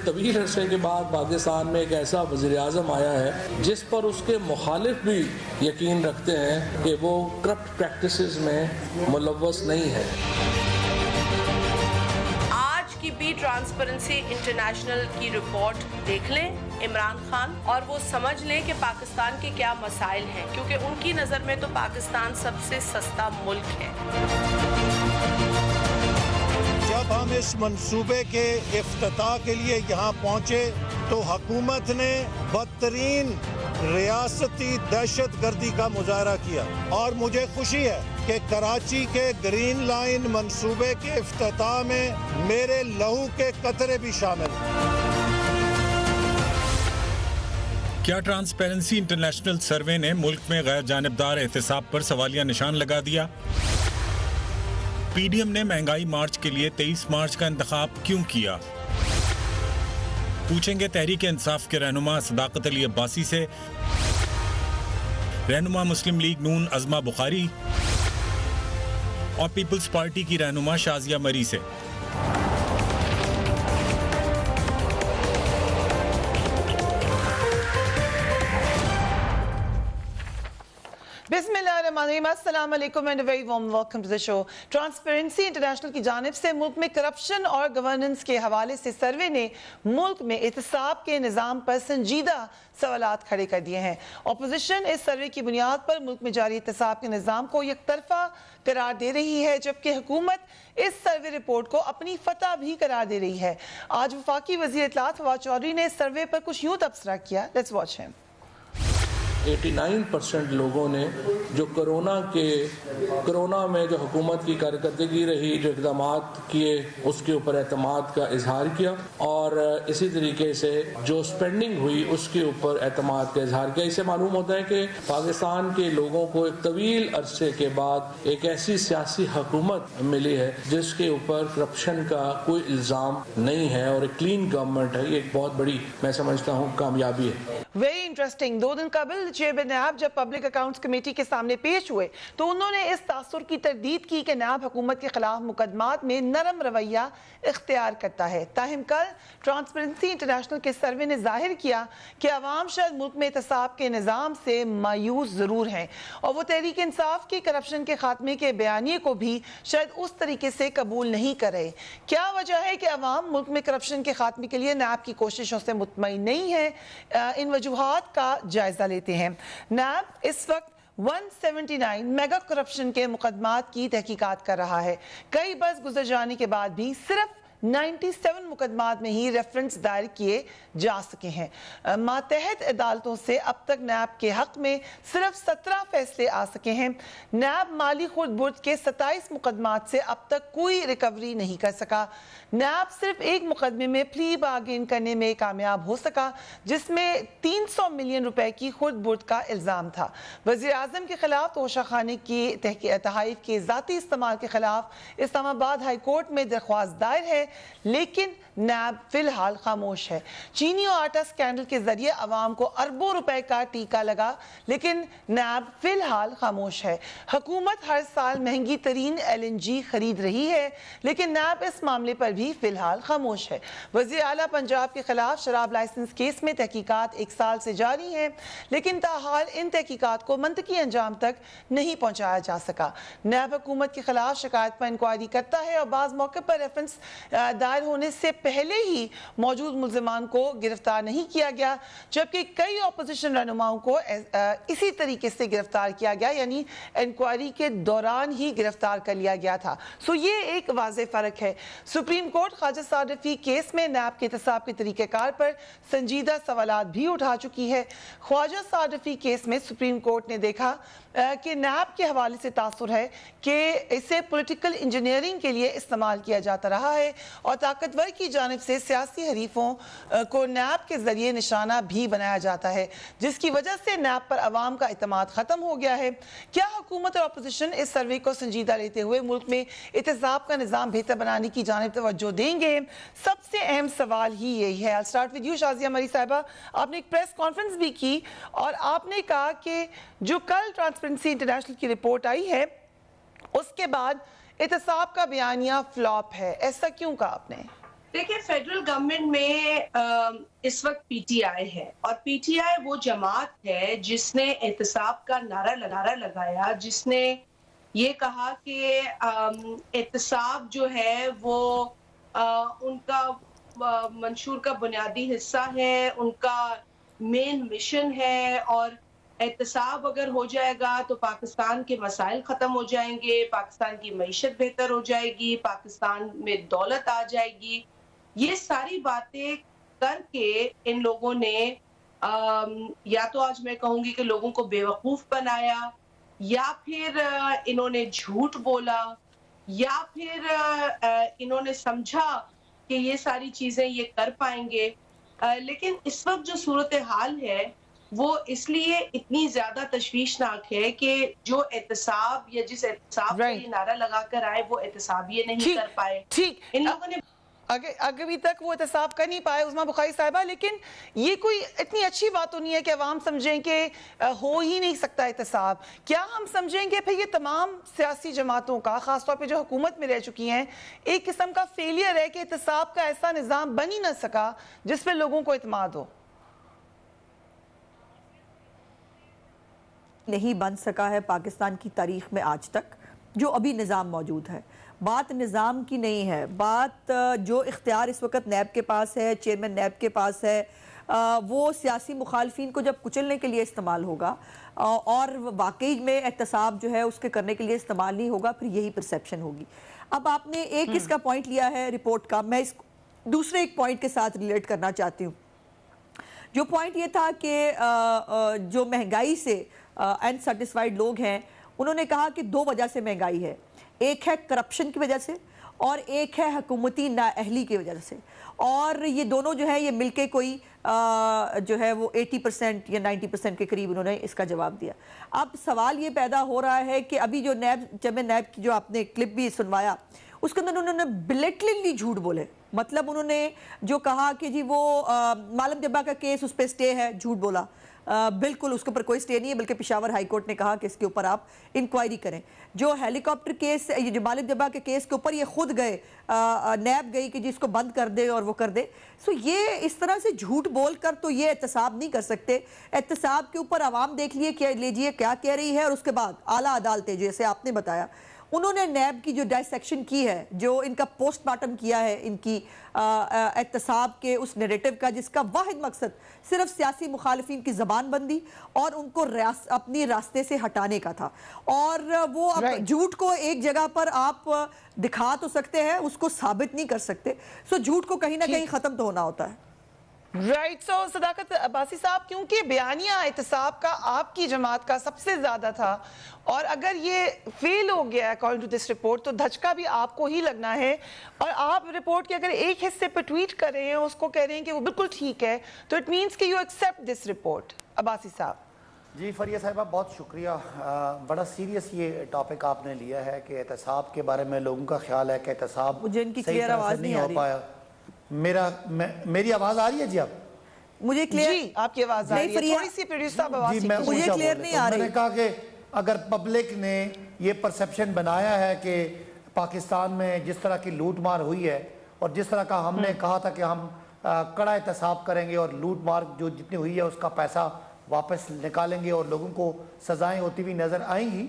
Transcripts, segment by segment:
طویل عرصے کے بعد پاکستان میں ایک ایسا وزیر اعظم آیا ہے جس پر اس کے مخالف بھی یقین رکھتے ہیں کہ وہ کرپٹ پریکٹسز میں ملوث نہیں ہے۔ بھی ٹرانسپیرنسی انٹرنیشنل کی رپورٹ دیکھ لیں عمران خان، اور وہ سمجھ لیں کہ پاکستان کے کیا مسائل ہیں، کیونکہ ان کی نظر میں تو پاکستان سب سے سستا ملک ہے۔ جب ہم اس منصوبے کے افتتاح کے لیے یہاں پہنچے تو حکومت نے بدترین ریاستی دہشت گردی کا مظاہرہ کیا، اور مجھے خوشی ہے کہ کراچی کے گرین لائن منصوبے کے افتتاح میں میرے لہو کے قطرے بھی شامل ہیں۔ کیا ٹرانسپیرنسی انٹرنیشنل سروے نے ملک میں غیر جانبدار احتساب پر سوالیہ نشان لگا دیا؟ پی ڈی ایم نے مہنگائی مارچ کے لیے 23 مارچ کا انتخاب کیوں کیا؟ پوچھیں گے تحریک انصاف کے رہنما صداقت علی عباسی سے، رہنما مسلم لیگ نون عظمہ بخاری اور پیپلز پارٹی کی رہنما شازیہ مری سے۔ بسم اللہ الرحمن الرحیم، السلام علیکم and very warm welcome to the show. Transparency International کی جانب سے ملک میں کرپشن اور گورننس کے حوالے سے سروے نے ملک میں احتساب کے نظام پر سنجیدہ سوالات کھڑے کر دیے ہیں۔ اپوزیشن اس سروے کی بنیاد پر ملک میں جاری احتساب کے نظام کو یک طرفہ قرار دے رہی ہے، جبکہ حکومت اس سروے رپورٹ کو اپنی فتح بھی قرار دے رہی ہے۔ آج وفاقی وزیر اطلاعات فواد چودھری نے اس سروے پر کچھ یوں تبصرہ کیا، لیٹس واچ ہم۔ 89% لوگوں نے جو کرونا میں جو حکومت کی کارکردگی رہی، جو اقدامات کیے، اس کے اوپر اعتماد کا اظہار کیا، اور اسی طریقے سے جو سپینڈنگ ہوئی اس کے اوپر اعتماد کا اظہار کیا۔ اس سے معلوم ہوتا ہے کہ پاکستان کے لوگوں کو ایک طویل عرصے کے بعد ایک ایسی سیاسی حکومت ملی ہے جس کے اوپر کرپشن کا کوئی الزام نہیں ہے، اور ایک کلین گورنمنٹ ہے۔ یہ ایک بہت بڑی، میں سمجھتا ہوں، کامیابی ہے۔ Very interesting. 2 دن قبل چیئرمین نیب جب پبلک اکاؤنٹس کمیٹی کے سامنے پیش ہوئے تو انہوں نے اس تاثر کی تردید کی کہ نیب حکومت کے خلاف مقدمات میں نرم رویہ اختیار کرتا ہے۔ تاہم کل ٹرانسپیرنسی انٹرنیشنل کے سروے نے ظاہر کیا کہ عوام شاید ملک میں احتساب کے نظام سے مایوس ضرور ہیں، اور وہ تحریک انصاف کی کرپشن کے خاتمے کے بیانیے کو بھی شاید اس طریقے سے قبول نہیں کر رہے۔ کیا وجہ ہے کہ عوام ملک میں کرپشن کے خاتمے کے لیے نیب کی کوششوں سے مطمئن نہیں ہے؟ ان وجوہات کا جائزہ لیتے ہیں۔ نیب اس وقت 179 میگا کرپشن کے مقدمات کی تحقیقات کر رہا ہے۔ کئی برس گزر جانے کے بعد بھی صرف 97 مقدمات میں ہی ریفرنس دائر کیے جا سکے ہیں۔ ماتحت عدالتوں سے اب تک نیب کے حق میں صرف 17 فیصلے آ سکے ہیں۔ نیب مالی خرد برد کے 27 مقدمات سے اب تک کوئی ریکوری نہیں کر سکا۔ نیب صرف ایک مقدمے میں پلی بارگین کرنے میں کامیاب ہو سکا، جس میں 300 ملین روپے کی خرد برد کا الزام تھا۔ وزیر اعظم کے خلاف توشہ خانے کی تحائف کے ذاتی استعمال کے خلاف اسلام آباد ہائی کورٹ میں درخواست دائر ہے، لیکن نیب فی الحال خاموش ہے۔ چینی اور آٹا سکینڈل کے ذریعے عوام کو اربوں روپے کا ٹیکہ لگا، لیکن نیب فی الحال خاموش ہے۔ حکومت ہر سال مہنگی ترین LNG خرید رہی ہے، لیکن نیب اس معاملے پر بھی فی الحال خاموش ہے۔ وزیر اعلیٰ پنجاب کے خلاف شراب لائسنس کیس میں تحقیقات 1 سال سے جاری ہیں، لیکن تاحال ان تحقیقات کو منطقی انجام تک نہیں پہنچایا جا سکا۔ نیب حکومت کے خلاف شکایت پر انکوائری کرتا ہے، اور بعض موقع پر ریفرنس دائر ہونے سے پہلے ہی موجود ملزمان کو گرفتار نہیں کیا گیا، جبکہ کئی اپوزیشن رہنماؤں کو اسی طریقے سے گرفتار کیا گیا، یعنی انکوائری کے دوران ہی گرفتار کر لیا گیا تھا۔ سو یہ ایک واضح فرق ہے۔ سپریم کورٹ خواجہ سعد رفیق کیس میں نیب کے احتساب کے طریقہ کار پر سنجیدہ سوالات بھی اٹھا چکی ہے۔ خواجہ سعد رفیق کیس میں سپریم کورٹ نے دیکھا کہ نیب کے حوالے سے تاثر ہے کہ اسے پولیٹیکل انجینئرنگ کے لیے استعمال کیا جاتا رہا ہے، اور طاقتور کی جانب سے سیاسی حریفوں کو نیب کے ذریعے نشانہ بھی بنایا جاتا ہے، جس کی وجہ سے نیب پر عوام کا اعتماد ختم ہو گیا ہے۔ کیا حکومت اور اپوزیشن اس سروے کو سنجیدہ لیتے ہوئے ملک میں احتساب کا نظام بہتر بنانے کی جانب توجہ دیں گے؟ سب سے اہم سوال ہی یہی ہے۔ I'll start with you Shazia مری صاحبہ، آپ نے ایک پریس کانفرنس بھی کی اور آپ نے کہا کہ جو کل ٹرانسپیرنسی انٹرنیشنل کی رپورٹ آئی ہے اس کے بعد احتساب کا بیانیہ فلاپ ہے، ایسا کیوں کہا آپ نے؟ دیکھیں فیڈرل گورنمنٹ میں اس وقت پی ٹی آئی ہے، اور پی ٹی آئی وہ جماعت ہے جس نے احتساب کا نعرہ لگایا، جس نے یہ کہا کہ احتساب جو ہے وہ ان کا منشور کا بنیادی حصہ ہے، ان کا مین مشن ہے، اور احتساب اگر ہو جائے گا تو پاکستان کے مسائل ختم ہو جائیں گے، پاکستان کی معیشت بہتر ہو جائے گی، پاکستان میں دولت آ جائے گی۔ یہ ساری باتیں کر کے ان لوگوں نے یا تو آج میں کہوں گی کہ لوگوں کو بیوقوف بنایا، یا پھر انہوں نے جھوٹ بولا، یا پھر انہوں نے سمجھا کہ یہ ساری چیزیں یہ کر پائیں گے۔ لیکن اس وقت جو صورتحال ہے وہ اس لیے اتنی زیادہ تشویشناک ہے کہ جو احتساب یا جس احتساب کا یہ نعرہ لگا کر آئے وہ احتساب یہ نہیں کر پائے۔ ان لوگوں نے ابھی تک وہ احتساب کر نہیں پائے عظمیٰ بخاری صاحبہ، لیکن یہ کوئی اتنی اچھی بات تو نہیں ہے کہ عوام سمجھیں کہ ہو ہی نہیں سکتا احتساب۔ کیا ہم سمجھیں گے پھر یہ تمام سیاسی جماعتوں کا، خاص طور پہ جو حکومت میں رہ چکی ہیں، ایک قسم کا فیلئر ہے کہ احتساب کا ایسا نظام بن ہی نہ سکا جس پہ لوگوں کو اعتماد ہو؟ نہیں بن سکا ہے پاکستان کی تاریخ میں آج تک جو ابھی نظام موجود ہے۔ بات نظام کی نہیں ہے، بات جو اختیار اس وقت نیب کے پاس ہے، چیئرمین نیب کے پاس ہے، وہ سیاسی مخالفین کو جب کچلنے کے لیے استعمال ہوگا اور واقعی میں احتساب جو ہے اس کے کرنے کے لیے استعمال نہیں ہوگا، پھر یہی پرسیپشن ہوگی۔ اب آپ نے ایک اس کا پوائنٹ لیا ہے رپورٹ کا، میں اس دوسرے ایک پوائنٹ کے ساتھ ریلیٹ کرنا چاہتی ہوں۔ جو پوائنٹ یہ تھا کہ جو مہنگائی سے انسیٹسفائیڈ لوگ ہیں، انہوں نے کہا کہ دو وجہ سے مہنگائی ہے، ایک ہے کرپشن کی وجہ سے اور ایک ہے حکومتی نااہلی کی وجہ سے، اور یہ دونوں جو ہے یہ مل کے کوئی جو ہے وہ 80% یا 90% کے قریب انہوں نے اس کا جواب دیا۔ اب سوال یہ پیدا ہو رہا ہے کہ ابھی جو نیب کی جو آپ نے کلپ بھی سنوایا اس کے اندر انہوں نے بلیٹلنٹلی جھوٹ بولے، مطلب انہوں نے جو کہا کہ جی وہ معلم جبہ کا کیس اس پہ سٹے ہے، جھوٹ بولا، بالکل اس کے اوپر کوئی سٹے نہیں ہے، بلکہ پشاور ہائی کورٹ نے کہا کہ اس کے اوپر آپ انکوائری کریں۔ جو ہیلی کاپٹر کیس، یہ جو معلم جبہ کے کیس کے اوپر یہ خود گئے، نیب گئی کہ جی اس کو بند کر دے اور وہ کر دے۔ سو یہ اس طرح سے جھوٹ بول کر تو یہ احتساب نہیں کر سکتے۔ احتساب کے اوپر عوام دیکھ لیجئے کیا کہہ رہی ہے، اور اس کے بعد اعلیٰ عدالتیں جیسے آپ نے بتایا انہوں نے نیب کی جو ڈائسیکشن کی ہے، جو ان کا پوسٹ مارٹم کیا ہے ان کی احتساب کے اس نیریٹو کا، جس کا واحد مقصد صرف سیاسی مخالفین کی زبان بندی اور ان کو اپنی راستے سے ہٹانے کا تھا، اور وہ جھوٹ کو ایک جگہ پر آپ دکھا تو سکتے ہیں، اس کو ثابت نہیں کر سکتے، سو جھوٹ کو کہیں نہ کہیں ختم تو ہونا ہوتا ہے۔ رائٹ، سو صداقت عباسی صاحب، کیونکہ بیانیہ احتساب کا آپ کی جماعت کا سب سے زیادہ تھا، اور اگر یہ فیل ہو گیا اکارڈنگ ٹو دس رپورٹ تو دھچکا بھی آپ کو ہی لگنا ہے، اور آپ رپورٹ کے اگر ایک حصے پہ ٹویٹ کر رہے ہیں اس کو کہہ رہے ہیں کہ وہ بالکل ٹھیک ہے، تو اٹ مینس کہ you accept this report. Abbasi صاحب جی، فریہ صاحبہ بہت شکریہ، بڑا سیریس یہ ٹاپک آپ نے لیا ہے کہ احتساب کے بارے میں لوگوں کا خیال ہے کہ احتساب مجھے ان کی صحیح کلیئر طرح آواز سے نہیں نہیں ہو پایا۔ میری آواز آ رہی ہے جی؟ آپ مجھے کلیئر، جی آپ کی آواز آ رہی ہے، تھوڑی سی پروڈیوسر صاحب آواز جی میں مجھے کلیئر نہیں آ رہی۔ میں نے کہا کہ اگر پبلک نے یہ پرسیپشن بنایا ہے کہ پاکستان میں جس طرح کی لوٹ مار ہوئی ہے، اور جس طرح کا ہم نے کہا تھا کہ ہم کڑا احتساب کریں گے اور لوٹ مار جو جتنی ہوئی ہے اس کا پیسہ واپس نکالیں گے اور لوگوں کو سزائیں ہوتی ہوئی نظر آئیں گی،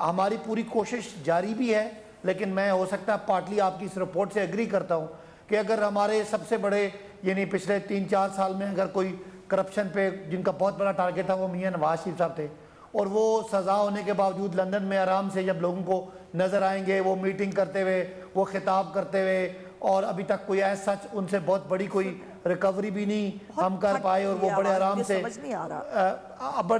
ہماری پوری کوشش جاری بھی ہے، لیکن میں ہو سکتا ہے پارٹلی آپ کی اس رپورٹ سے ایگری کرتا ہوں کہ اگر ہمارے سب سے بڑے یعنی پچھلے 3-4 سال میں اگر کوئی کرپشن پہ جن کا بہت بڑا ٹارگٹ تھا وہ میاں نواز شریف صاحب تھے، اور وہ سزا ہونے کے باوجود لندن میں آرام سے جب لوگوں کو نظر آئیں گے وہ میٹنگ کرتے ہوئے، وہ خطاب کرتے ہوئے، اور ابھی تک کوئی ایسا سچ ان سے بہت بڑی کوئی ریکوری بھی نہیں ہم کر پائے، اور وہ بڑے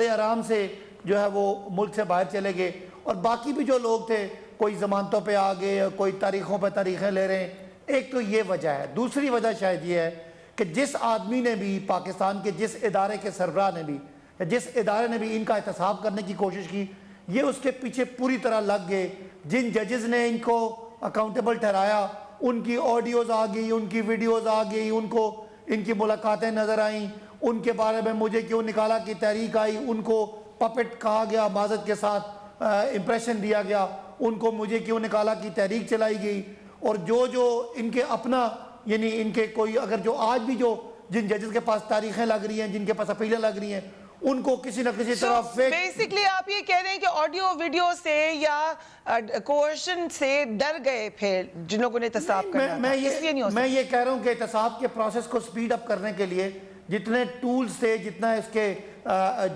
آرام سے جو ہے وہ ملک سے باہر چلے گئے، اور باقی بھی جو لوگ تھے کوئی ضمانتوں پہ آ گئے، کوئی تاریخوں پہ تاریخیں لے رہے ہیں۔ ایک تو یہ وجہ ہے، دوسری وجہ شاید یہ ہے کہ جس آدمی نے بھی پاکستان کے جس ادارے کے سربراہ نے بھی، جس ادارے نے بھی ان کا احتساب کرنے کی کوشش کی، یہ اس کے پیچھے پوری طرح لگ گئے۔ جن ججز نے ان کو اکاؤنٹیبل ٹھہرایا، ان کی آڈیوز آ گئی، ان کی ویڈیوز آ گئی، ان کو ان کی ملاقاتیں نظر آئیں، ان کے بارے میں مجھے کیوں نکالا کی تحریک آئی، ان کو پپٹ کہا گیا، معذرت کے ساتھ امپریشن دیا گیا، ان کو مجھے کیوں نکالا کی تحریک چلائی گئی، اور جو ان کے اپنا یعنی ان کے کوئی اگر جو آج بھی جو جن ججز کے پاس تاریخیں لگ رہی ہیں, جن کے پاس اپیلیں لگ رہی ہیں, ان کو کسی نہ کسی طرح بیسکلی آپ یہ کہہ رہے ہیں کہ آڈیو ویڈیو سے یا کوئرشن سے ڈر گئے پھر جن لوگوں نے احتساب کرنا تھا. میں یہ کہہ رہا ہوں کہ احتساب کے پروسیس کو سپیڈ اپ کرنے کے لیے جتنے ٹولز تھے, جتنا اس کے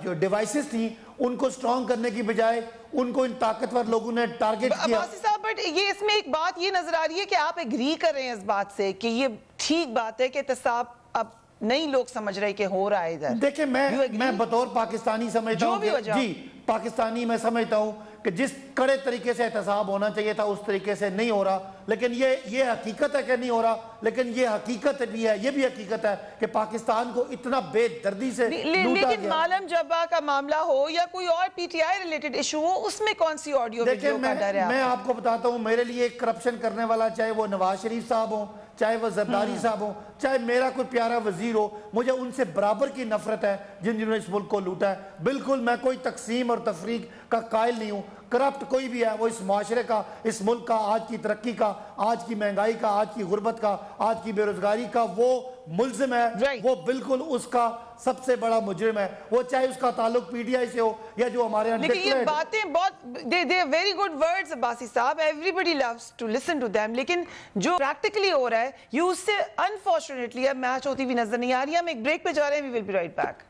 جو ڈیوائسز تھیں, ان کو سٹرونگ کرنے کی بجائے ان کو ان طاقتور لوگوں نے ٹارگٹ کیا. عباسی صاحب, بٹ یہ اس میں ایک بات یہ نظر آ رہی ہے کہ آپ ایگری کر رہے ہیں اس بات سے کہ یہ ٹھیک بات ہے کہ احتساب اب نہیں لوگ سمجھ رہے کہ ہو رہا ہے ادھر. دیکھیں میں بطور پاکستانی سمجھتا ہوں کہ جی پاکستانی میں سمجھتا ہوں کہ جس کڑے طریقے سے احتساب ہونا چاہیے تھا اس طریقے سے نہیں ہو رہا, لیکن یہ حقیقت ہے کہ نہیں ہو رہا, لیکن یہ حقیقت بھی ہے, یہ بھی حقیقت ہے کہ پاکستان کو اتنا بے دردی سے لوٹا گیا. لیکن معلم جبا کا معاملہ ہو یا کوئی اور P T I related issue ہو, اس میں کون سی آڈیو ویڈیو کا ڈر ہے؟ میں آپ کو بتاتا ہوں, میرے لیے کرپشن کرنے والا چاہے وہ نواز شریف صاحب ہوں, چاہے وہ زرداری صاحب ہوں, چاہے میرا کوئی پیارا وزیر ہو, مجھے ان سے برابر کی نفرت ہے جنہوں نے اس ملک کو لوٹا ہے. بالکل میں کوئی تقسیم اور تفریق کا قائل نہیں ہوں. کرپٹ کوئی بھی ہے وہ اس معاشرے کا, اس ملک کا, آج کی ترقی کا, آج کی مہنگائی کا, آج کی غربت کا, آج کی بے روزگاری کا وہ ملزم ہے, وہ بالکل اس کا سب سے بڑا مجرم ہے, وہ چاہے اس کا تعلق پی ٹی آئی سے ہو یا جو ہمارے یہاں. لیکن یہ باتیں بہت they are very good words Abbasi صاحب, everybody loves to listen to them, لیکن جو پریکٹیکلی ہو رہا ہے یہ اس سے انفارچونیٹلی اب میچ ہوتی ہوئی نظر نہیں آ رہی ہے. ہم ایک بریک پہ جا رہے ہیں, we will be right back.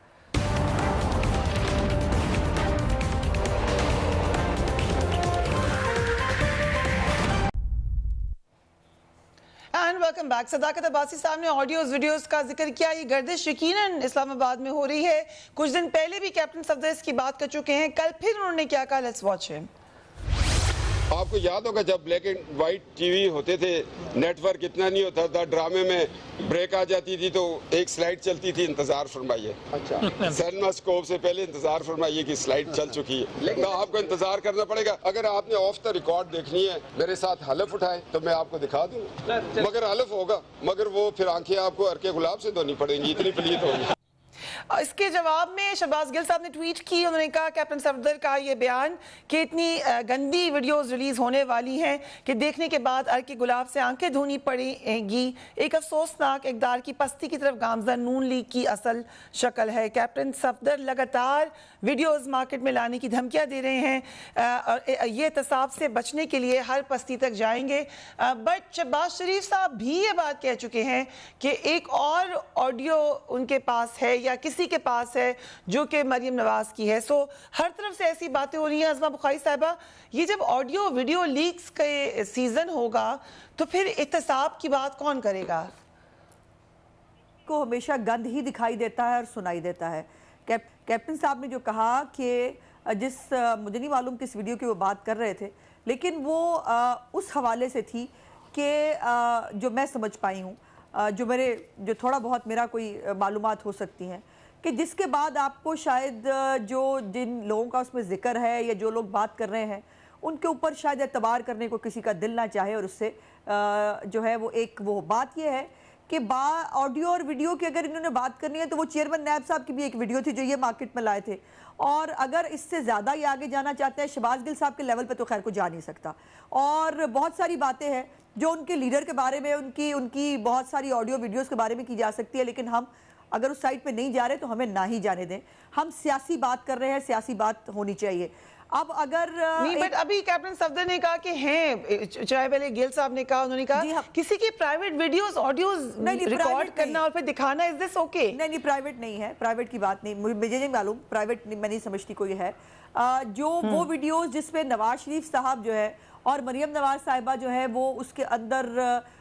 And welcome back. صداقت عباسی صاحب نے آڈیوز ویڈیوز کا ذکر کیا. یہ گردش یقیناً اسلام آباد میں ہو رہی ہے. کچھ دن پہلے بھی کیپٹن صفدر اس کی بات کر چکے ہیں, کل پھر انہوں نے کیا کہا, لیٹس واچ ہم. آپ کو یاد ہوگا جب black and white T V ہوتے تھے, نیٹ ورک اتنا نہیں ہوتا تھا, ڈرامے میں بریک آ جاتی تھی تو ایک سلائیڈ چلتی تھی, انتظار فرمائیے. سینما اسکوپ سے پہلے انتظار فرمائیے کہ سلائیڈ چل چکی ہے, لیکن آپ کو انتظار کرنا پڑے گا. اگر آپ نے آف دا ریکارڈ دیکھنی ہے, میرے ساتھ حلف اٹھائے تو میں آپ کو دکھا دوں, مگر حلف ہوگا, مگر وہ پھر آنکھیں آپ کو ارکے گلاب سے دھونی پڑیں گی, اتنی پلیت ہوگی. اس کے جواب میں شہباز گل صاحب نے ٹویٹ کی. انہوں نے کہا کیپٹن صفدر کا یہ بیان کہ اتنی گندی ویڈیوز ریلیز ہونے والی ہیں کہ دیکھنے کے بعد ارکے گلاب سے آنکھیں دھونی پڑیں گی, ایک افسوسناک اقدار کی پستی کی طرف گامزن نون لیگ کی اصل شکل ہے. کیپٹن صفدر لگاتار ویڈیوز مارکیٹ میں لانے کی دھمکیاں دے رہے ہیں, یہ احتساب سے بچنے کے لیے ہر پستی تک جائیں گے. بٹ شہباز شریف صاحب بھی یہ بات کہہ چکے ہیں کہ ایک اور آڈیو ان کے پاس ہے یا کسی کے پاس ہے جو کہ مریم نواز کی ہے. سو ہر طرف سے ایسی باتیں ہو رہی ہیں. ازما بخاری صاحبہ, یہ جب آڈیو ویڈیو لیکس کے سیزن ہوگا تو پھر احتساب کی بات کون کرے گا؟ کو ہمیشہ گند ہی دکھائی دیتا ہے اور سنائی دیتا ہے. کیپٹن صاحب نے جو کہا کہ مجھے نہیں معلوم کس ویڈیو کی وہ بات کر رہے تھے, لیکن وہ اس حوالے سے تھی کہ جو میں سمجھ پائی ہوں, جو تھوڑا بہت میرا کوئی معلومات ہو سکتی ہیں, کہ جس کے بعد آپ کو شاید جو جن لوگوں کا اس میں ذکر ہے یا جو لوگ بات کر رہے ہیں ان کے اوپر شاید اعتبار کرنے کو کسی کا دل نہ چاہے, اور اس سے جو ہے وہ بات یہ ہے کہ آڈیو اور ویڈیو کی اگر انہوں نے بات کرنی ہے تو وہ چیئرمین نیب صاحب کی بھی ایک ویڈیو تھی جو یہ مارکیٹ میں لائے تھے, اور اگر اس سے زیادہ یہ آگے جانا چاہتے ہیں شہباز گل صاحب کے لیول پہ تو خیر کو جا نہیں سکتا. اور بہت ساری باتیں ہیں جو ان کے لیڈر کے بارے میں, ان کی بہت ساری آڈیو ویڈیوز کے بارے میں کی جا سکتی ہے, لیکن ہم اگر اس سائٹ پہ نہیں جا رہے تو ہمیں نہ ہی جانے دیں. ہم سیاسی بات کر رہے ہیں, سیاسی بات ہونی چاہیے. اب اگر نہیں, بٹ ابھی کیپٹن صفدر نے کہا کہ ہیں, چاہے پہلے گل صاحب نے کہا, انہوں نے کہا کسی کی پرائیویٹ ویڈیوز آڈیوز ریکارڈ کرنا اور پھر دکھانا, is this okay؟ نہیں, پرائیویٹ نہیں ہے, پرائیویٹ کی بات نہیں, مجھے نہیں معلوم, پرائیویٹ میں نہیں سمجھتی کوئی ہے. جو وہ ویڈیوز جس پہ نواز شریف صاحب جو ہے اور مریم نواز صاحبہ جو ہے وہ اس کے اندر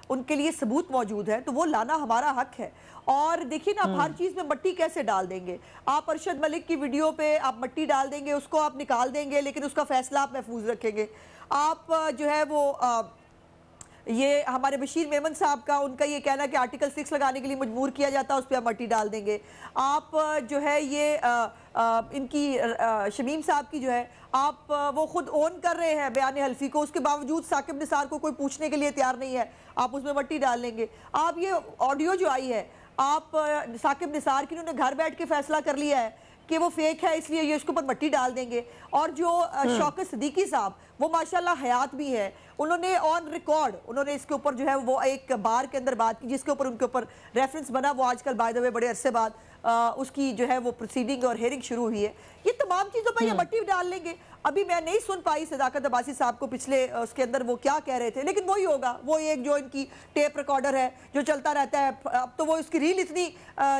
ان کے لیے ثبوت موجود ہے, تو وہ لانا ہمارا حق ہے. اور دیکھیے نا, آپ ہر چیز میں مٹی کیسے ڈال دیں گے. آپ ارشد ملک کی ویڈیو پہ آپ مٹی ڈال دیں گے, اس کو آپ نکال دیں گے, لیکن اس کا فیصلہ آپ محفوظ رکھیں گے. آپ جو ہے وہ یہ ہمارے بشیر میمن صاحب کا, ان کا یہ کہنا کہ آرٹیکل 6 لگانے کے لیے مجبور کیا جاتا ہے, اس پہ آپ مٹی ڈال دیں گے. آپ جو ہے یہ ان کی شمیم صاحب کی جو ہے آپ وہ خود اون کر رہے ہیں بیان حلفی کو, اس کے باوجود ثاقب نثار کو کوئی پوچھنے کے لیے تیار نہیں ہے, آپ اس میں مٹی ڈال لیں گے. آپ یہ آڈیو جو آئی ہے, آپ ثاقب نثار کی انہوں نے گھر بیٹھ کے فیصلہ کر لیا ہے کہ وہ فیک ہے, اس لیے یہ اس کے اوپر مٹی ڈال دیں گے. اور جو شوکت صدیقی صاحب وہ ماشاءاللہ حیات بھی ہے. انہوں نے آن ریکارڈ انہوں نے اس کے اوپر جو ہے وہ ایک بار کے اندر بات کی جس کے اوپر ان کے اوپر ریفرنس بنا. وہ آج کل بائی دا وے بڑے عرصے بعد اس کی جو ہے وہ پروسیڈنگ اور ہیئرنگ شروع ہوئی ہے. یہ تمام چیزوں پر یہ مٹی ڈال لیں گے. ابھی میں نہیں سن پائی صداقت عباسی صاحب کو پچھلے اس کے اندر وہ کیا کہہ رہے تھے, لیکن وہی ہوگا. وہ ایک جو ان کی ٹیپ ریکارڈر ہے جو چلتا رہتا ہے. اب تو وہ اس کی ریل اتنی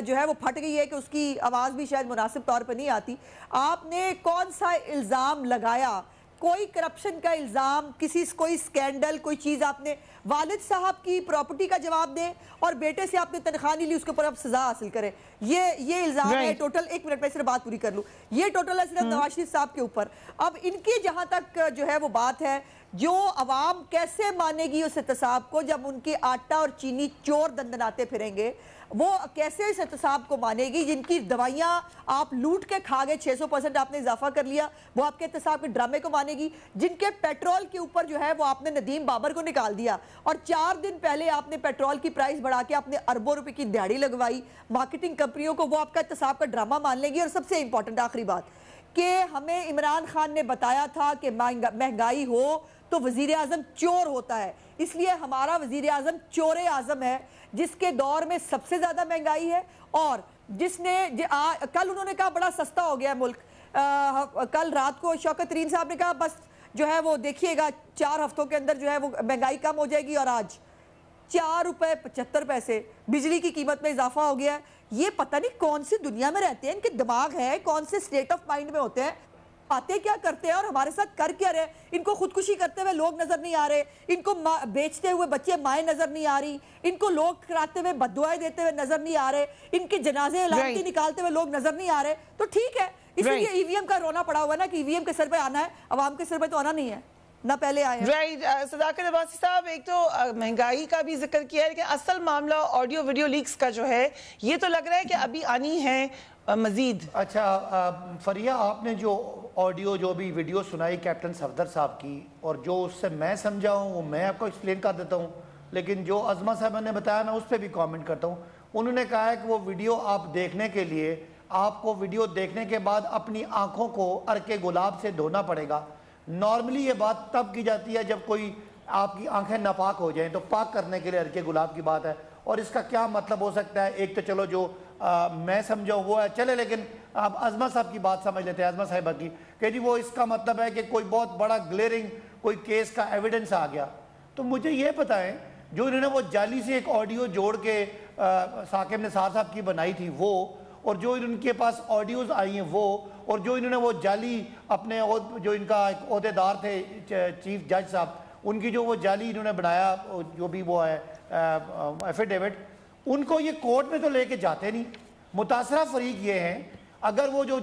جو ہے وہ پھٹ گئی ہے کہ اس کی آواز بھی شاید مناسب طور پہ نہیں آتی. آپ نے کون سا الزام لگایا, کوئی کرپشن کا الزام, کوئی سکینڈل, کوئی چیز آپ نے والد صاحب کی پراپرٹی کا جواب دیں اور بیٹے سے آپ نے تنخواہ نہیں لی اس کے اوپر آپ سزا حاصل کریں. یہ الزام ہے ٹوٹل. ایک منٹ میں صرف بات پوری کر لوں. یہ ٹوٹل ہے صرف نواز شریف صاحب کے اوپر. اب ان کی جہاں تک جو ہے وہ بات ہے, جو عوام کیسے مانے گی اس احتساب کو جب ان کے آٹا اور چینی چور دندناتے پھریں گے, وہ کیسے اس احتساب کو مانے گی جن کی دوائیاں آپ لوٹ کے کھا گئے, 600% آپ نے اضافہ کر لیا, وہ آپ کے احتساب کے ڈرامے کو مانے گی. جن کے پیٹرول کے اوپر جو ہے وہ آپ نے ندیم بابر کو نکال دیا اور 4 دن پہلے آپ نے پیٹرول کی پرائز بڑھا کے آپ نے اربوں روپے کی دیہڑی لگوائی مارکیٹنگ کمپنیوں کو, وہ آپ کا احتساب کا ڈرامہ مان لیں گی. اور سب سے امپورٹنٹ آخری بات کہ ہمیں عمران خان نے بتایا تھا کہ مہنگائی ہو تو وزیر اعظم چور ہوتا ہے, اس لیے ہمارا وزیر اعظم چور اعظم ہے جس کے دور میں سب سے زیادہ مہنگائی ہے. اور جس نے کل انہوں نے کہا بڑا سستا ہو گیا ہے ملک. کل رات کو شوکت ترین صاحب نے کہا بس جو ہے وہ دیکھیے گا 4 ہفتوں کے اندر جو ہے وہ مہنگائی کم ہو جائے گی. اور آج 4 روپے 75 پیسے بجلی کی قیمت میں اضافہ ہو گیا ہے. یہ پتہ نہیں کون سی دنیا میں رہتے ہیں, ان کے دماغ ہے, کون سے سٹیٹ آف مائنڈ میں ہوتے ہیں, باتیں کیا کرتے ہیں اور ہمارے ساتھ کر کیا رہے. ان کو خودکشی کرتے ہوئے لوگ نظر نہیں آ رہے, ان کو بیچتے ہوئے بچے مائیں نظر نہیں آ رہی, ان کو لوگ کراتے ہوئے بددعائیں دیتے ہوئے نظر نہیں آ رہے, ان کے جنازے علامتی نکالتے ہوئے لوگ نظر نہیں آ رہے. تو ٹھیک ہے, اس لیے ای وی ایم کا رونا پڑا ہوا ہے نا کہ ای وی ایم کے سر پہ آنا ہے, عوام کے سر پہ تو آنا نہیں ہے, نہ پہلے آئے ہیں. رائٹ. صداقت عباسی صاحب, ایک تو مہنگائی کا بھی ذکر کیا ہے, لیکن اصل معاملہ آڈیو ویڈیو لیکس کا جو ہے یہ تو لگ رہا ہے کہ ابھی آنی ہے مزید. اچھا فریہ, آپ نے جو آڈیو جو بھی ویڈیو سنائی کیپٹن صفدر صاحب کی, اور جو اس سے میں سمجھا ہوں وہ میں آپ کو ایکسپلین کر دیتا ہوں, لیکن جو عظمہ صاحبہ نے بتایا میں اس پہ بھی کامنٹ کرتا ہوں. انہوں نے کہا ہے کہ وہ ویڈیو آپ دیکھنے کے لیے آپ کو ویڈیو دیکھنے کے بعد اپنی آنکھوں کو عرق گلاب سے دھونا پڑے گا. نارملی یہ بات تب کی جاتی ہے جب کوئی آپ کی آنکھیں ناپاک ہو جائیں, تو پاک کرنے کے لیے عرق گلاب کی بات ہے. اور اس کا کیا مطلب ہو سکتا ہے, ایک تو چلو جو میں سمجھا وہ ہے چلے, لیکن آپ عظمہ صاحب کی بات سمجھ لیتے ہیں, عظمہ صاحبہ کی, کہ جی وہ اس کا مطلب ہے کہ کوئی بہت بڑا گلیرنگ کوئی کیس کا ایویڈنس آ گیا. تو مجھے یہ بتائیں, جو انہوں نے وہ جعلی سے ایک آڈیو جوڑ کے ثاقب نثار صاحب کی بنائی تھی وہ, اور جو ان کے پاس آڈیوز آئی ہیں وہ, اور جو انہوں نے وہ جعلی اپنے جو ان کا ایک عہدیدار تھے چیف جج صاحب, ان کی جو وہ جعلی انہوں نے بنایا جو بھی وہ ہے ایفیڈیوٹ, ان کو یہ کورٹ میں تو لے کے جاتے نہیں. متاثرہ فریق یہ ہیں, اگر وہ جو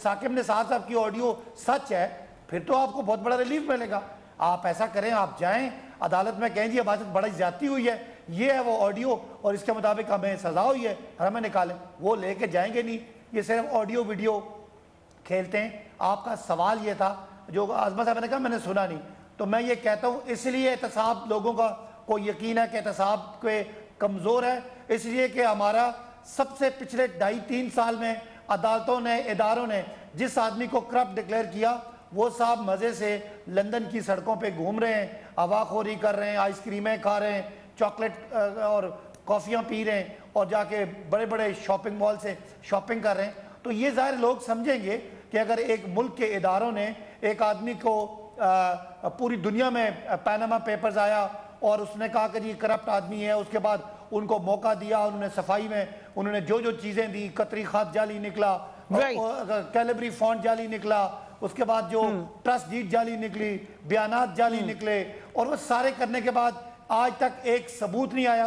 ثاقب نثار صاحب کی آڈیو سچ ہے پھر تو آپ کو بہت بڑا ریلیف ملے گا. آپ ایسا کریں, آپ جائیں عدالت میں کہیں جی عبادت بڑی زیادتی ہوئی ہے, یہ ہے وہ آڈیو اور اس کے مطابق ہمیں سزا ہوئی ہے, ہمیں نکالیں. وہ لے کے جائیں گے نہیں, یہ صرف آڈیو ویڈیو کھیلتے ہیں. آپ کا سوال یہ تھا جو عظمہ صاحب نے کہا میں نے سنا نہیں, تو میں یہ کہتا ہوں اس لیے احتساب لوگوں کا کو یقین ہے کہ احتساب کے کمزور ہے, اس لیے کہ ہمارا سب سے پچھلے 2.5-3 سال میں عدالتوں نے اداروں نے جس آدمی کو کرپٹ ڈکلیئر کیا وہ صاحب مزے سے لندن کی سڑکوں پہ گھوم رہے ہیں, ہوا خوری کر رہے ہیں, آئس کریمیں کھا رہے ہیں, چاکلیٹ اور کافیاں پی رہے ہیں, اور جا کے بڑے بڑے شاپنگ مال سے شاپنگ کر رہے ہیں. تو یہ ظاہر لوگ سمجھیں گے کہ اگر ایک ملک کے اداروں نے ایک آدمی کو پوری دنیا میں پیناما پیپرز آیا اور اس نے کہا کہ یہ کرپٹ آدمی ہے, اس کے بعد ان کو موقع دیا, انہوں نے صفائی میں انہوں نے جو چیزیں دی, قطری خط جعلی نکلا, کیلیبری فونٹ جعلی نکلا, اس کے بعد جو ٹرسٹ ڈیڈ جعلی نکلی, بیانات جعلی نکلے, اور وہ سارے کرنے کے بعد آج تک ایک ثبوت نہیں آیا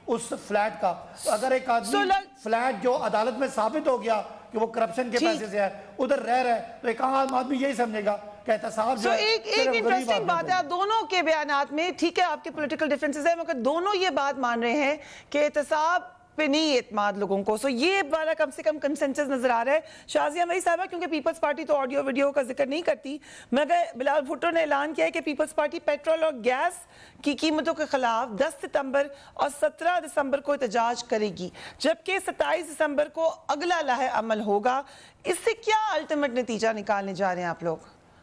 اس فلیٹ کا. اگر ایک آدمی فلیٹ جو عدالت میں ثابت ہو گیا کہ وہ کرپشن کے پیسے سے ہے ادھر رہ رہا ہے, تو ایک عام آدمی یہی سمجھے گا کہ احتساب جو ہے. ایک انٹرسٹنگ بات ہے, آپ دونوں کے بیانات میں, ٹھیک ہے آپ کے پولیٹیکل ڈیفرنسز ہیں, مگر دونوں یہ بات مان رہے ہیں کہ احتساب پہ نہیں اعتماد لوگوں کو. سو یہ والا کم سے کم کنسنسس نظر آ رہا ہے. شازیہ مری صاحبہ, کیونکہ پیپلز پارٹی تو آڈیو ویڈیو کا ذکر نہیں کرتی, مگر بلال بھٹو نے اعلان کیا ہے کہ پیپلز پارٹی پیٹرول اور گیس کی قیمتوں کے خلاف 10 ستمبر اور 17 دسمبر کو احتجاج کرے گی, جبکہ 27 دسمبر کو اگلا لائحہ عمل ہوگا. اس سے کیا الٹیمیٹ نتیجہ نکالنے جا رہے ہیں آپ لوگ؟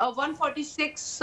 146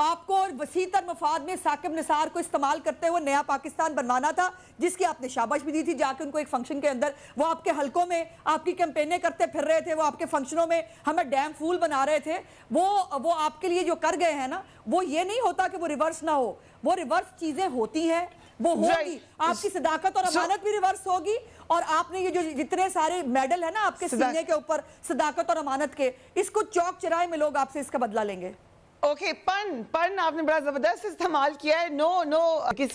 آپ کو وسیع تر مفاد میں ثاقب نثار کو استعمال کرتے ہوئے نیا پاکستان بنوانا تھا، جس کی آپ نے شاباش بھی دی تھی، جا کے ان کو ایک فنکشن کے اندر وہ آپ کے حلقوں میں آپ کی کیمپینیں کرتے پھر رہے تھے، وہ آپ کے فنکشنوں میں ہمیں ڈیم فول بنا رہے تھے. وہ آپ کے لیے جو کر گئے ہیں نا، وہ یہ نہیں ہوتا کہ وہ ریورس نہ ہو، وہ ریورس چیزیں ہوتی ہیں، وہ ہوگی. آپ کی صداقت اور امانت بھی ریورس ہوگی، اور آپ نے یہ جو جتنے سارے میڈل ہیں نا آپ کے سینے کے اوپر صداقت اور امانت کے، اس کو چوک چرائے میں لوگ آپ سے اس کا بدلہ لیں گے. اوکے، پن آپ نے بڑا زبردست استعمال کیا ہے، نو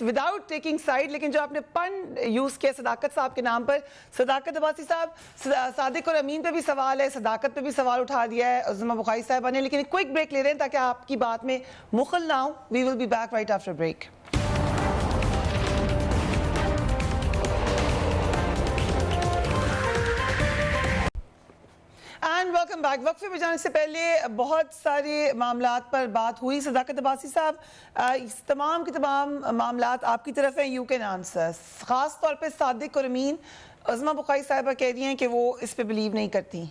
وداؤٹ ٹیکنگ سائڈ، لیکن جو آپ نے پن یوز کیا صداقت صاحب کے نام پر، صداقت عباسی صاحب، صادق اور امین پہ بھی سوال ہے، صداقت پہ بھی سوال اٹھا دیا ہے عظمہ بخاری صاحبہ نے، لیکن ایک کوئک بریک لے رہے ہیں تاکہ آپ کی بات میں مخل نہ ہوں. We will be back right after break. And welcome back. وقفے پہ جانے سے پہلے بہت سارے معاملات پر بات ہوئی. صداقت عباسی صاحب، تمام کے تمام معاملات آپ کی طرف ہیں، یو کین آنسر. خاص طور پہ صادق اور امین، عظمہ بخاری صاحبہ کہہ رہی ہیں کہ وہ اس پہ بلیو نہیں کرتی.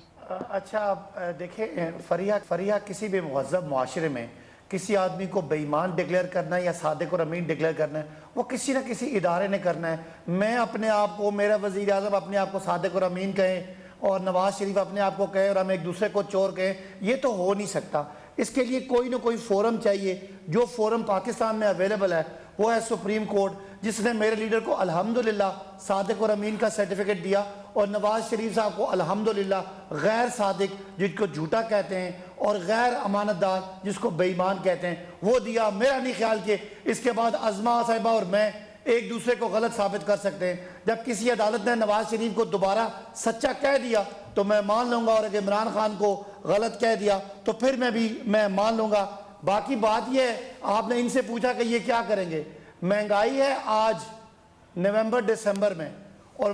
اچھا دیکھیں، فریہ کسی بھی مہذب معاشرے میں کسی آدمی کو بے ایمان ڈکلیئر کرنا ہے یا صادق اور امین ڈکلیئر کرنا ہے، وہ کسی نہ کسی ادارے نے کرنا ہے. میں اپنے آپ کو، میرا وزیر اعظم اپنے آپ کو صادق اور امین کہیں، اور نواز شریف اپنے آپ کو کہے اور ہم ایک دوسرے کو چور کہیں، یہ تو ہو نہیں سکتا. اس کے لیے کوئی نہ کوئی فورم چاہیے. جو فورم پاکستان میں اویلیبل ہے وہ ہے سپریم کورٹ، جس نے میرے لیڈر کو الحمدللہ صادق اور امین کا سرٹیفکیٹ دیا، اور نواز شریف صاحب کو الحمدللہ غیر صادق، جس کو جھوٹا کہتے ہیں، اور غیر امانت دار جس کو بے ایمان کہتے ہیں، وہ دیا. میرا نہیں خیال کہ اس کے بعد عظمہ صاحبہ اور میں ایک دوسرے کو غلط ثابت کر سکتے ہیں. جب کسی عدالت نے نواز شریف کو دوبارہ سچا کہہ دیا تو میں مان لوں گا، اور اگر عمران خان کو غلط کہہ دیا تو پھر میں مان لوں گا. باقی بات یہ ہے، آپ نے ان سے پوچھا کہ یہ کیا کریں گے. مہنگائی ہے آج نومبر دسمبر میں، اور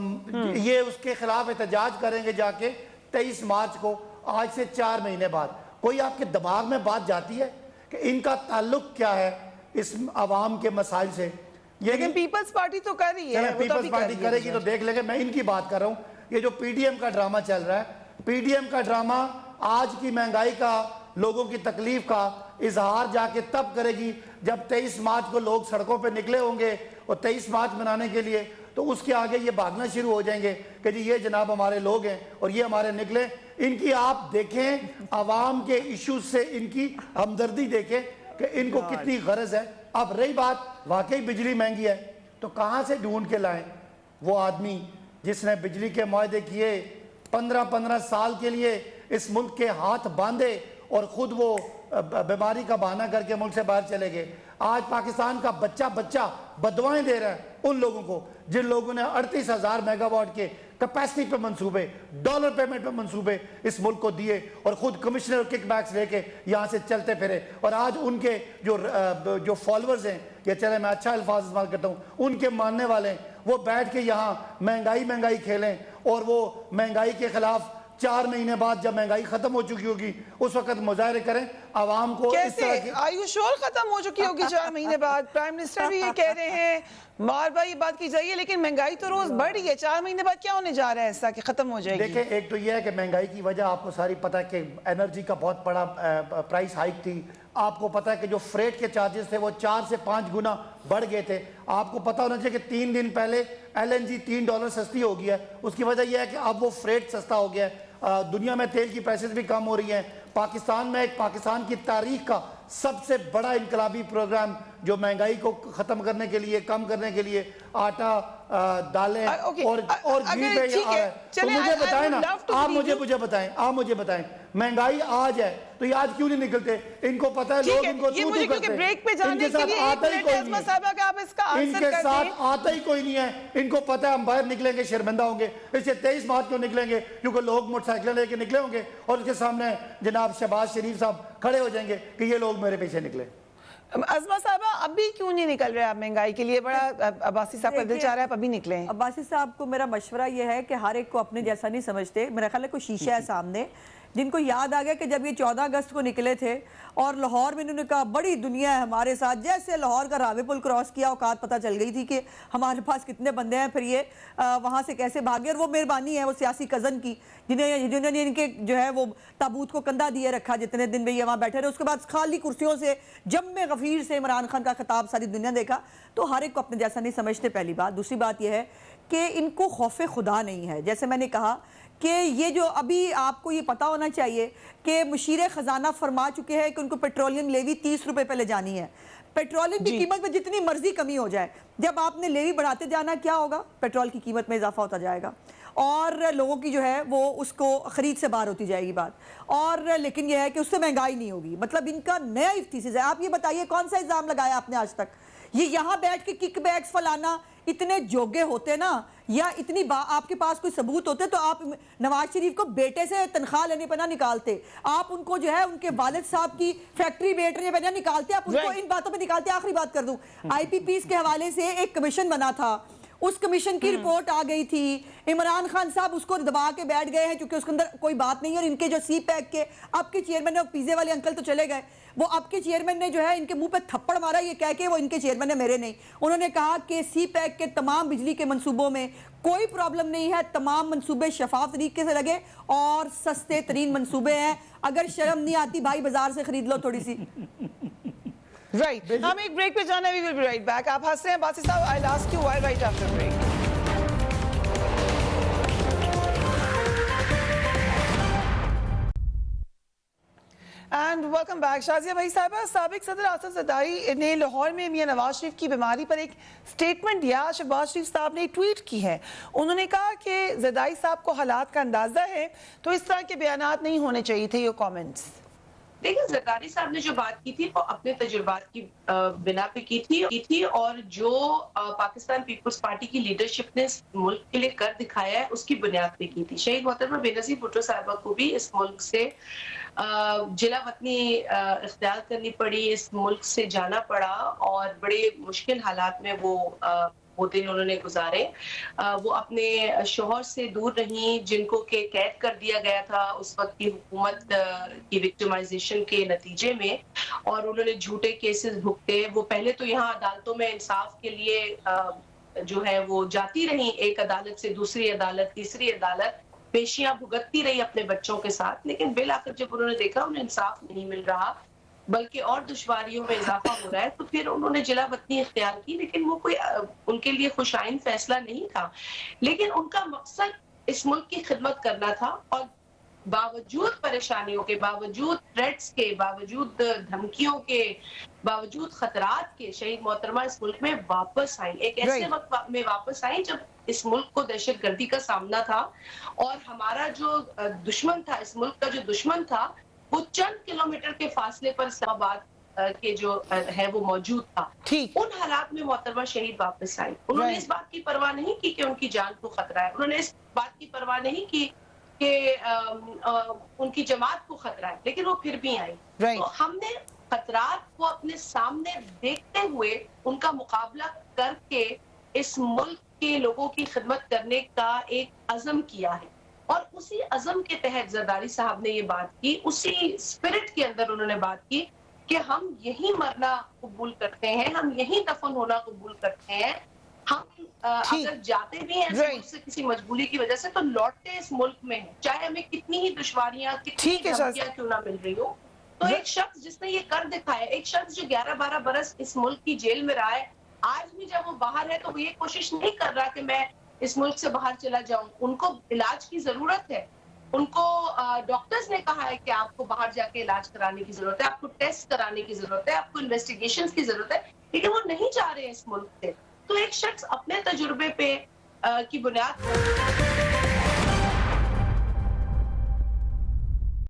یہ اس کے خلاف احتجاج کریں گے جا کے 23 مارچ کو، آج سے 4 مہینے بعد. کوئی آپ کے دماغ میں بات جاتی ہے کہ ان کا تعلق کیا ہے اس عوام کے مسائل سے؟ لیکن پیپلز پارٹی تو کر رہی ہے، پیپلز پارٹی کرے گی تو دیکھ لیں گے. میں ان کی بات کر رہا ہوں. یہ جو پی ڈی ایم کا ڈرامہ چل رہا ہے، پی ڈی ایم کا ڈرامہ آج کی مہنگائی کا، لوگوں کی تکلیف کا اظہار جا کے تب کرے گی جب 23 مارچ کو لوگ سڑکوں پہ نکلے ہوں گے، اور 23 مارچ منانے کے لیے، تو اس کے آگے یہ بھاگنا شروع ہو جائیں گے کہ جی یہ جناب ہمارے لوگ ہیں اور یہ ہمارے نکلے. ان کی آپ دیکھیں عوام کے ایشوز سے ان کی ہمدردی دیکھیں کہ ان کو کتنی غرض ہے. اب رہی بات واقعی بجلی مہنگی ہے تو کہاں سے ڈھونڈ کے لائیں وہ آدمی جس نے بجلی کے معاہدے کیے 15 سال کے لیے، اس ملک کے ہاتھ باندھے، اور خود وہ بیماری کا بہانہ کر کے ملک سے باہر چلے گئے. آج پاکستان کا بچہ بدوائیں دے رہا ہے ان لوگوں کو جن لوگوں نے 38,000 میگا واٹ کے کیپیسٹی پہ منصوبے، ڈالر پیمنٹ پہ منصوبے اس ملک کو دیے، اور خود کمشنر کک بیکس لے کے یہاں سے چلتے پھرے. اور آج ان کے جو فالورز ہیں، یا چلے میں اچھا الفاظ استعمال کرتا ہوں، ان کے ماننے والے ہیں، وہ بیٹھ کے یہاں مہنگائی کھیلیں، اور وہ مہنگائی کے خلاف 4 مہینے بعد جب مہنگائی ختم ہو چکی ہوگی اس وقت مظاہرے کریں عوام کو. کیسے آیوشور ختم ہو چکی ہوگی 4 مہینے بعد؟ پرائم منسٹر بھی یہ کہہ رہے ہیں، بار بار یہ بات کی جائیے، لیکن مہنگائی تو روز بڑھ رہی ہے. 4 مہینے بعد کیا ہونے جا رہا ہے ایسا کہ ختم ہو جائے گی؟ دیکھیں، ایک تو یہ ہے کہ مہنگائی کی وجہ آپ کو ساری پتہ ہے کہ انرجی کا بہت بڑا پرائس ہائک تھی. آپ کو پتہ ہے کہ جو فریٹ کے چارجز تھے وہ 4 سے 5 گنا بڑھ گئے تھے. آپ کو پتہ ہونا چاہیے کہ 3 دن پہلے LNG $3 سستی ہو گیا ہے. اس کی وجہ یہ ہے کہ اب وہ فریٹ سستا ہو گیا ہے. دنیا میں تیل کی پرائسز بھی کم ہو رہی ہیں. پاکستان میں پاکستان کی تاریخ کا سب سے بڑا انقلابی پروگرام جو مہنگائی کو ختم کرنے کے لیے، کم کرنے کے لیے، آٹا، دالیں اور گھی پہ آ رہا ہے. تو مجھے بتائیں نا، آپ مجھے بتائیں مہنگائی آج ہے تو یہ آج کیوں نہیں نکلتے؟ ان کو پتہ ہے لوگ ان کو تو کرتے ہیں، ان کے ساتھ آتا ہی کوئی نہیں ہے، ان کے ساتھ آتا ہی کوئی نہیں ہے. ان کو پتہ ہے ہم باہر نکلیں گے شرمندہ ہوں گے. اس سے 23 مارچ کو نکلیں گے کیونکہ لوگ موٹر سائیکلیں لے کے نکلے ہوں گے اور اس کے سامنے جناب شہباز شریف صاحب کھڑے ہو جائیں گے کہ یہ لوگ میرے پیچھے نکلے. عظمہ صاحبہ ابھی کیوں نہیں نکل رہے آپ مہنگائی کے لیے؟ بڑا عباسی صاحب کا دل چاہ رہا ہے ابھی نکلیں. عباسی صاحب کو میرا مشورہ یہ ہے کہ ہر ایک کو اپنے جیسا نہیں سمجھتے. میرا خیال ہے کوئی شیشہ ہے سامنے، جن کو یاد آ گیا کہ جب یہ 14 اگست کو نکلے تھے اور لاہور میں انہوں نے کہا بڑی دنیا ہے ہمارے ساتھ، جیسے لاہور کا راوے پل کراس کیا اوقات پتہ چل گئی تھی کہ ہمارے پاس کتنے بندے ہیں، پھر یہ وہاں سے کیسے بھاگے، اور وہ مہربانی ہے وہ سیاسی کزن کی جنہوں نے ان کے جو ہے وہ تابوت کو کندھا دیے رکھا جتنے دن بھی یہ وہاں بیٹھے رہے. اس کے بعد خالی کرسیوں سے جم میں غفیر سے عمران خان کا خطاب ساری دنیا دیکھا. تو ہر ایک کو اپنے جیسا نہیں سمجھتے، پہلی بات. دوسری بات یہ ہے کہ ان کو خوف خدا نہیں ہے. جیسے میں نے کہا کہ یہ جو ابھی آپ کو یہ پتا ہونا چاہیے کہ مشیر خزانہ فرما چکے ہیں کہ ان کو پیٹرولیم لیوی 30 روپے پہ لے جانی ہے. پیٹرولیم کی قیمت میں جتنی مرضی کمی ہو جائے، جب آپ نے لیوی بڑھاتے جانا کیا ہوگا؟ پیٹرول کی قیمت میں اضافہ ہوتا جائے گا اور لوگوں کی جو ہے وہ اس کو خرید سے باہر ہوتی جائے گی بات. اور لیکن یہ ہے کہ اس سے مہنگائی نہیں ہوگی. مطلب ان کا نیا تھیسس ہے. آپ یہ بتائیے کون سا الزام لگایا آپ نے آج تک؟ یہ یہاں بیٹھ کے کک بیکس فلانا اتنے جوگے ہوتے نا، یا اتنی آپ کے پاس کوئی ثبوت ہوتے تو آپ نواز شریف کو بیٹے سے تنخواہ لینے پہ نہ نکالتے، آپ ان کو جو ہے ان کے والد صاحب کی فیکٹری بیٹنے پہ نہ نکالتے، آپ ان کو ان باتوں پہ نکالتے. آخری بات کر دوں، آئی پی پیز کے حوالے سے ایک کمیشن بنا تھا، اس کمیشن کی رپورٹ آ گئی تھی، عمران خان صاحب اس کو دبا کے بیٹھ گئے ہیں کیونکہ اس کے اندر کوئی بات نہیں ہے. اور ان کے جو سی پیک کے اب کے چیئرمین نے، پیزے والے انکل تو چلے گئے، وہ اب کے چیئرمین نے جو ہے ان کے منہ پہ تھپڑ مارا یہ کہہ کے وہ ان کے چیئرمین ہے میرے نہیں. انہوں نے کہا کہ سی پیک کے تمام بجلی کے منصوبوں میں کوئی پرابلم نہیں ہے، تمام منصوبے شفاف طریقے سے لگے اور سستے ترین منصوبے ہیں. اگر شرم نہیں آتی بھائی بازار سے خرید لو تھوڑی سی. رائٹ، ہم ایک بریک پہ جانا ہے. We will be right back. آپ ہنس رہے ہیں باسی صاحب، I will ask you why right after break. And welcome back. Shazia بھائی صاحبہ، سابق صدر آصف زرداری نے لاہور میں میاں نواز شریف کی بیماری پر ایک سٹیٹمنٹ دیا. شہباز شریف صاحب نے ٹویٹ کی ہے. انہوں نے کہا کہ زرداری صاحب کو حالات کا اندازہ ہے تو اس طرح کے بیانات نہیں ہونے چاہیے تھے. یہ کامنٹس دیکھیں، زرداری صاحب نے جو بات کی تھی وہ اپنے تجربات کی بنا پہ کی تھی اور جو پاکستان پیپلز پارٹی کی لیڈرشپ نے اس ملک کے لیے کر دکھایا ہے اس کی بنیاد پہ کی تھی. شہید محترمہ بے نظیر بھٹو صاحبہ کو بھی اس ملک سے جلا وطنی اختیار کرنی پڑی، اس ملک سے جانا پڑا اور بڑے مشکل حالات میں وہ دن انہوں نے گزارے. وہ اپنے شوہر سے دور رہیں جن کو کہ قید کر دیا گیا تھا اس وقت کی حکومت کی وکٹمائزیشن کے نتیجے میں، اور انہوں نے جھوٹے کیسز بھگتے. وہ پہلے تو یہاں عدالتوں میں انصاف کے لیے جو ہے وہ جاتی رہیں، ایک عدالت سے دوسری عدالت، تیسری عدالت، پیشیاں بھگتتی رہی اپنے بچوں کے ساتھ. لیکن بالآخر جب انہوں نے دیکھا انہیں انصاف نہیں مل رہا بلکہ اور دشواریوں میں اضافہ ہو رہا ہے تو پھر انہوں نے جلا وطنی اختیار کی. لیکن وہ کوئی ان کے لیے خوشائن فیصلہ نہیں تھا، لیکن ان کا مقصد اس ملک کی خدمت کرنا تھا. اور باوجود پریشانیوں کے، باوجود تھریٹس کے، باوجود دھمکیوں کے، باوجود خطرات کے، شہید محترمہ اس ملک میں واپس آئیں. ایک ایسے وقت میں واپس آئیں جب اس ملک کو دہشت گردی کا سامنا تھا اور ہمارا جو دشمن تھا، اس ملک کا جو دشمن تھا، وہ چند کلومیٹر کے فاصلے پر اسلام آباد کے جو ہے وہ موجود تھا. ان حالات میں محترمہ شہید واپس آئی. انہوں نے اس بات کی پرواہ نہیں کی کہ ان کی جان کو خطرہ ہے، انہوں نے اس بات کی پرواہ نہیں کی کہ ان کی جماعت کو خطرہ ہے، لیکن وہ پھر بھی آئی. تو ہم نے خطرات کو اپنے سامنے دیکھتے ہوئے ان کا مقابلہ کر کے اس ملک کے لوگوں کی خدمت کرنے کا ایک عزم کیا ہے. اور اسی عزم کے تحت زرداری صاحب نے یہ بات کی، اسی اسپرٹ کے اندر انہوں نے بات کی کہ ہم یہی مرنا قبول کرتے ہیں، ہم یہی دفن ہونا قبول کرتے ہیں. ہم اگر جاتے بھی ہیں سے کسی مجبوری کی وجہ سے تو لوٹتے اس ملک میں ہیں، چاہے ہمیں کتنی ہی دشواریاں، کتنی دھمکیاں کیوں نہ مل رہی ہو. تو ایک شخص جس نے یہ کر دکھایا، ایک شخص جو 11-12 برس اس ملک کی جیل میں رہا ہے، آج بھی جب وہ باہر ہے تو وہ یہ کوشش نہیں کر رہا کہ میں اس ملک سے باہر چلا جاؤں. ان کو علاج کی ضرورت ہے، ان کو ڈاکٹرز نے کہا ہے کہ آپ کو باہر جا کے علاج کرانے کی ضرورت ہے، آپ کو ٹیسٹ کرانے کی ضرورت ہے، آپ کو انویسٹیگیشنز کی ضرورت ہے، لیکن وہ نہیں چاہ رہے ہیں اس ملک سے. تو ایک شخص اپنے تجربے پہ کی بنیاد